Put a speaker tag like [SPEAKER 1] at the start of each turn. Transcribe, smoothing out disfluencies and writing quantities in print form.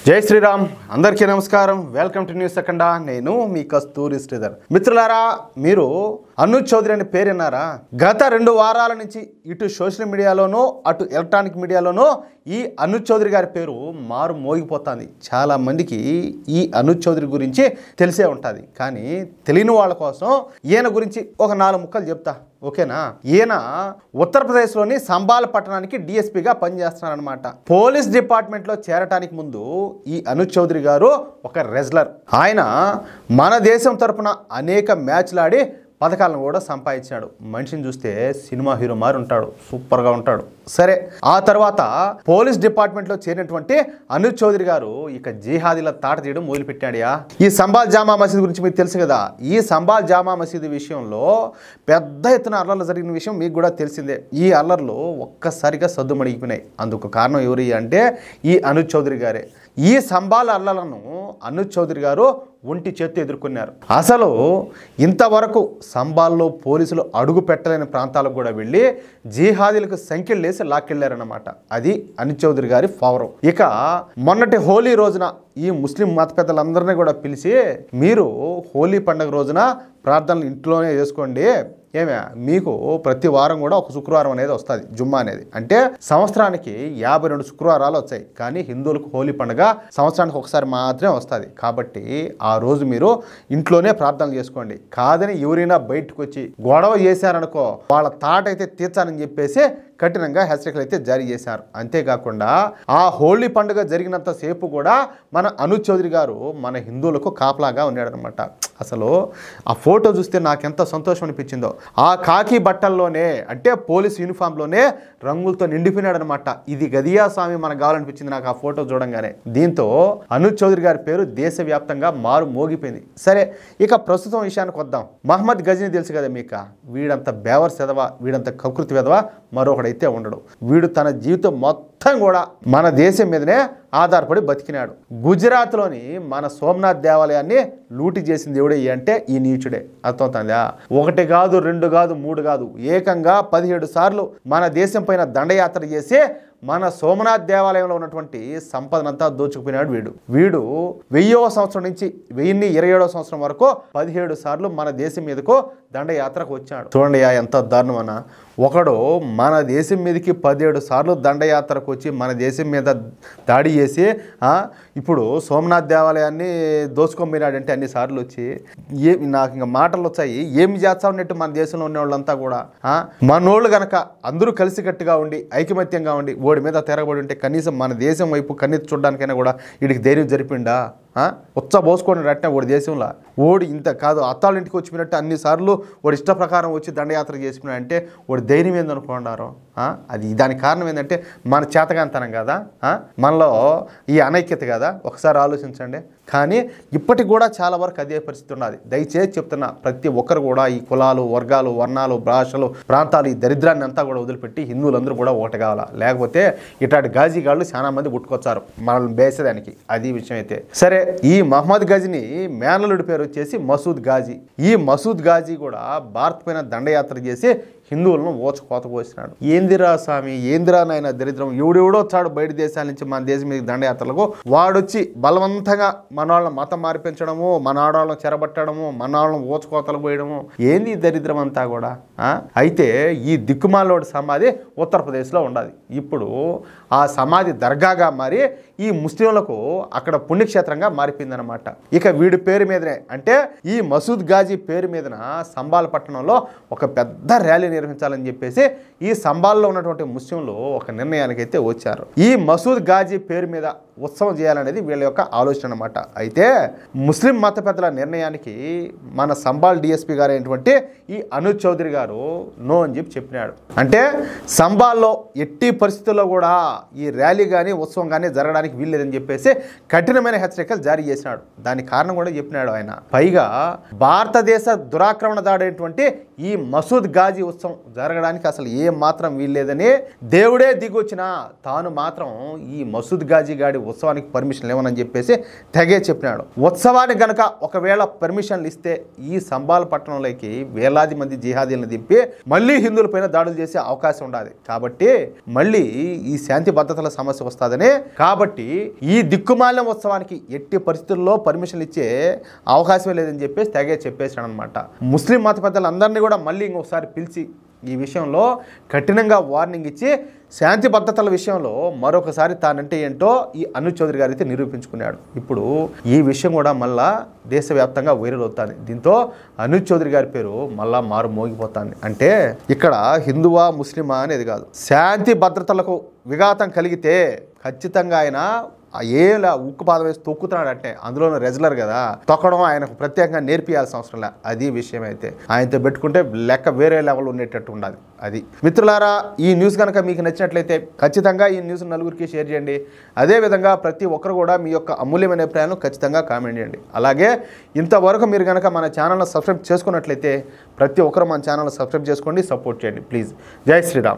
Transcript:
[SPEAKER 1] జై శ్రీరామ్ అందరికీ నమస్కారం. వెల్కమ్ టు న్యూస్ సెకండా. నేను మీ కస్తూరి శ్రీధర్. మిత్రులారా, మీరు అనూజ్ చౌదరి అనే పేరు విన్నారా? గత 2 వారాల నుంచి ఇటు సోషల్ మీడియాలోనూ అటు ఎలక్ట్రానిక్ మీడియాలోనూ ఈ అనూజ్ చౌదరి గారి పేరు మారు మోగిపోతుంది. చాలా మందికి ఈ అనూజ్ చౌదరి గురించి తెలిసే ఉంటుంది, కానీ తెలియని వాళ్ళ కోసం ఈయన గురించి ఒక 4 ముక్కలు చెప్తా, ఓకేనా? ఈయన ఉత్తరప్రదేశ్లోని సంబాల్ పట్టణానికి డిఎస్పీగా పనిచేస్తున్నారనమాట. పోలీస్ డిపార్ట్మెంట్లో చేరటానికి ముందు ఈ అనూజ్ చౌదరి గారు ఒక రెజ్లర్. ఆయన మన దేశం తరపున అనేక మ్యాచ్లు ఆడి పథకాలను కూడా సంపాదించాడు. మనిషిని చూస్తే సినిమా హీరో మారి ఉంటాడు, సూపర్గా ఉంటాడు. సరే, ఆ తర్వాత పోలీస్ డిపార్ట్మెంట్లో చేరినటువంటి అనూజ్ చౌదరి గారు ఇక జిహాదీల తాట తీయడం మొదలుపెట్టాడుయా. ఈ సంబాల్ జామా మసీద్ గురించి మీకు తెలుసు కదా. ఈ సంబాల్ జామా మసీద్ విషయంలో పెద్ద ఎత్తున అల్లర్లు జరిగిన విషయం మీకు కూడా తెలిసిందే. ఈ అల్లర్లు ఒక్కసారిగా సద్దుమణిగిపోయినాయి. అందుకు కారణం ఎవరు అంటే ఈ అనూజ్ చౌదరి గారే. ఈ సంబాల్ అల్లర్లను అనూజ్ చౌదరి గారు ఒంటి చేత్తో ఎదుర్కొన్నారు. అసలు ఇంతవరకు సంబాల్లో పోలీసులు అడుగు పెట్టలేని ప్రాంతాలకు కూడా వెళ్ళి జిహాదీలకు సంఖ్యలు లేసి లాక్కెళ్లారన్నమాట. అది అనూజ్ చౌదరి గారి పవర్. ఇక మొన్నటి హోలీ రోజున ఈ ముస్లిం మత పెద్దలందరినీ కూడా పిలిచి, మీరు హోలీ పండుగ రోజున ప్రార్థనలు ఇంట్లోనే చేసుకోండి, ఏమే మీకు ప్రతి వారం కూడా ఒక శుక్రవారం అనేది వస్తుంది, జుమ్మా అనేది. అంటే సంవత్సరానికి 52 శుక్రవారాలు వచ్చాయి, కానీ హిందువులకు హోలీ పండుగ సంవత్సరానికి ఒకసారి మాత్రమే వస్తుంది. కాబట్టి ఆ రోజు మీరు ఇంట్లోనే ప్రార్థనలు చేసుకోండి. కాదని ఎవరైనా బయటకు వచ్చి గొడవ చేశారనుకో, వాళ్ళ తాట అయితే తీర్చాలని చెప్పేసి కఠినంగా హెచ్చరికలు అయితే జారీ చేశారు. అంతేకాకుండా ఆ హోలీ పండుగ జరిగినంత సేపు కూడా మన అనూజ్ చౌదరి గారు మన హిందువులకు కాపలాగా ఉన్నాడనమాట. అసలు ఆ ఫోటో చూస్తే నాకెంత సంతోషం అనిపించిందో. ఆ కాకి బట్టల్లోనే, అంటే పోలీస్ యూనిఫామ్లోనే రంగులతో నిండిపోయినాడనమాట. ఇది గదియా స్వామి మనకు కావాలనిపించింది నాకు ఆ ఫోటో చూడంగానే. దీంతో అనూజ్ చౌదరి గారి పేరు దేశవ్యాప్తంగా మారు మోగిపోయింది. సరే, ఇక ప్రస్తుతం విషయానికి వద్దాం. మహమ్మద్ గజనీ తెలుసు కదా మీకు. వీడంత బేవర్స్ ఎదవా, వీడంత కకృతి వెదవా మరొకడైతే ఉండడు. వీడు తన జీవితం మొత్తం కూడా మన దేశం మీదనే ఆధారపడి బతికినాడు. గుజరాత్లోని మన సోమనాథ్ దేవాలయాన్ని లూటి చేసింది ఎవడే అంటే ఈ నీచుడే. అర్థమవుతుందా? 1 కాదు, 2 కాదు, 3 కాదు, ఏకంగా 17 సార్లు మన దేశం పైన దండయాత్ర చేసి మన సోమనాథ్ దేవాలయంలో ఉన్నటువంటి సంపదనంతా దోచుకుపోయినాడు వీడు 1000వ సంవత్సరం నుంచి 1027వ సంవత్సరం వరకు 17 సార్లు మన దేశం మీదకు దండయాత్రకు వచ్చాడు. చూడండి ఎంత దారుణమన్నా. ఒకడు మన దేశం మీదకి 17 సార్లు దండయాత్రకు వచ్చి మన దేశం మీద దాడి చేసి ఇప్పుడు సోమనాథ్ దేవాలయాన్ని దోచుకోపోయినాడంటే అన్ని సార్లు వచ్చి నాకు ఇంకా మాటలు వచ్చాయి. ఏమి చేస్తా ఉన్నట్టు మన దేశంలో ఉన్న వాళ్ళంతా కూడా మనోళ్ళు కనుక అందరూ కలిసికట్టుగా ఉండి ఐకమత్యంగా ఉండి ఓడి మీద తిరగబడి ఉంటే కనీసం మన దేశం వైపు కన్నెత్తి చూడడానికైనా కూడా వీడికి ధైర్యం జరిపిండా? ఉత్సా పోసుకోండి అట్నే ఓడి దేశంలో. ఓడి ఇంత కాదు, అత్తాళ్ళ ఇంటికి వచ్చిపోయినట్టు అన్నిసార్లు వాడు ఇష్ట ప్రకారం వచ్చి దండయాత్ర చేసిపోయినా అంటే వాడు ధైర్యం ఏందనుకున్నారు. అది దానికి కారణం ఏంటంటే మన చేతగాంతనం కదా, మనలో ఈ అనైక్యత కదా. ఒకసారి ఆలోచించండి. కానీ ఇప్పటికి కూడా చాలా వరకు అదే పరిస్థితి ఉన్నది. దయచేసి చెప్తున్నా, ప్రతి ఒక్కరు కూడా ఈ కులాలు, వర్గాలు, వర్ణాలు, భాషలు, ప్రాంతాలు, ఈ దరిద్రాన్ని అంతా కూడా వదిలిపెట్టి హిందువులందరూ కూడా ఒకటి కావాలా. లేకపోతే ఇట్లాంటి గాజీగాళ్ళు చాలా మంది పుట్టుకొచ్చారు మనల్ని బేసేదానికి. అది విషయం అయితే సరే. ఈ మహమ్మద్ గజనీ మేనలుడి పేరు వచ్చేసి మసూద్ గాజీ. ఈ మసూద్ గాజీ కూడా భారత్ పైన దండయాత్ర చేసి హిందువులను కోత పోసినాడు. ఏందిరా స్వామి, ఏందిరా నాయన దరిద్రం. ఎవడెవడో వచ్చాడు బయట దేశాల నుంచి మన దేశం మీద దండయాత్రలకు. వాడొచ్చి బలవంతంగా మన వాళ్ళని మతం మార్పించడము, మన ఆడవాళ్ళని చెరబట్టడము, మన వాళ్ళని కోతలు పోయడము. ఏంది దరిద్రం అంతా కూడా. అయితే ఈ దిక్కుమాలోడి సమాధి ఉత్తరప్రదేశ్లో ఉండాలి. ఇప్పుడు ఆ సమాధి దర్గాగా మారి ఈ ముస్లింలకు అక్కడ పుణ్యక్షేత్రంగా మారిపోయిందనమాట. ఇక వీడి పేరు మీదనే, అంటే ఈ మసూద్ గాజీ పేరు మీదన సంబాల్ పట్టణంలో ఒక పెద్ద ర్యాలీ నిర్వహించాలని చెప్పేసి ఈ సంబాల్లో ఉన్నటువంటి ముస్లింలు ఒక నిర్ణయానికి అయితే వచ్చారు. ఈ మసూద్ గాజీ పేరు మీద ఉత్సవం చేయాలనేది వీళ్ళ యొక్క ఆలోచన అనమాట. అయితే ముస్లిం మత పెద్దల నిర్ణయానికి మన సంబాల్ డిఎస్పీ గారు అయినటువంటి ఈ అనూజ్ చౌదరి గారు నో అని చెప్పినాడు. అంటే సంబాల్లో ఎట్టి పరిస్థితుల్లో కూడా ఈ ర్యాలీ కానీ ఉత్సవం కానీ జరగడానికి వీల్లేదని చెప్పేసి కఠినమైన హెచ్చరికలు జారీ చేసినాడు. దానికి కారణం కూడా చెప్పినాడు ఆయన. పైగా భారతదేశ దురాక్రమణ దాడైనటువంటి ఈ మసూద్ గాజీ ఉత్సవం జరగడానికి అసలు ఏ మాత్రం వీల్లేదని దేవుడే దిగొచ్చినా తాను మాత్రం ఈ మసూద్ గాజీ గాడి ఉత్సవానికి పర్మిషన్ లేవని చెప్పేసి తెగే చెప్పినాడు. ఉత్సవానికి గనక ఒకవేళ పర్మిషన్లు ఇస్తే ఈ సంబాల్ పట్టణంలోకి వేలాది మంది జిహాదీలను దింపి మళ్ళీ హిందువులపైన దాడులు చేసే అవకాశం ఉండాలి. కాబట్టి మళ్ళీ ఈ శాంతి భద్రతల సమస్య వస్తుందని, కాబట్టి ఈ దిక్కుమాలిన ఉత్సవానికి ఎట్టి పరిస్థితుల్లో పర్మిషన్లు ఇచ్చే అవకాశమే లేదని చెప్పేసి తెగే చెప్పేసాడు అనమాట. ముస్లిం మత పెద్దలందరినీ కూడా మళ్ళీ ఇంకొకసారి పిలిచి ఈ విషయంలో కఠినంగా వార్నింగ్ ఇచ్చి శాంతి భద్రతల విషయంలో మరొకసారి తానంటే ఏంటో ఈ అనూప్ చౌదరి గారు అయితే నిరూపించుకున్నాడు. ఇప్పుడు ఈ విషయం కూడా మళ్ళా దేశవ్యాప్తంగా వైరల్ అవుతుంది. దీంతో అనూప్ చౌదరి గారి పేరు మళ్ళా మారు మోగిపోతుంది. అంటే ఇక్కడ హిందువా ముస్లిమా అనేది కాదు, శాంతి భద్రతలకు విఘాతం కలిగితే ఖచ్చితంగా ఆయన ఏలా ఉక్కు పాదం వేసి తొక్కుతున్నాడు. అంటే అందులోనూ రెజ్లర్ కదా, తొక్కడం ఆయనకు ప్రత్యేకంగా నేర్పియాల్సిన అవసరం లే. అది విషయం అయితే ఆయనతో పెట్టుకుంటే లెక్క వేరే లెవెల్ ఉండేటట్టు ఉండాలి. అది మిత్రులారా, ఈ న్యూస్ కనుక మీకు నచ్చినట్లయితే ఖచ్చితంగా ఈ న్యూస్ నలుగురికి షేర్ చేయండి. అదేవిధంగా ప్రతి ఒక్కరు కూడా మీ యొక్క అమూల్యమైన అభిప్రాయాలను ఖచ్చితంగా కామెంట్ చేయండి. అలాగే ఇంతవరకు మీరు కనుక మన ఛానల్ని సబ్స్క్రైబ్ చేసుకున్నట్లయితే ప్రతి ఒక్కరు మన ఛానల్ని సబ్స్క్రైబ్ చేసుకోండి, సపోర్ట్ చేయండి ప్లీజ్. జై శ్రీరామ్.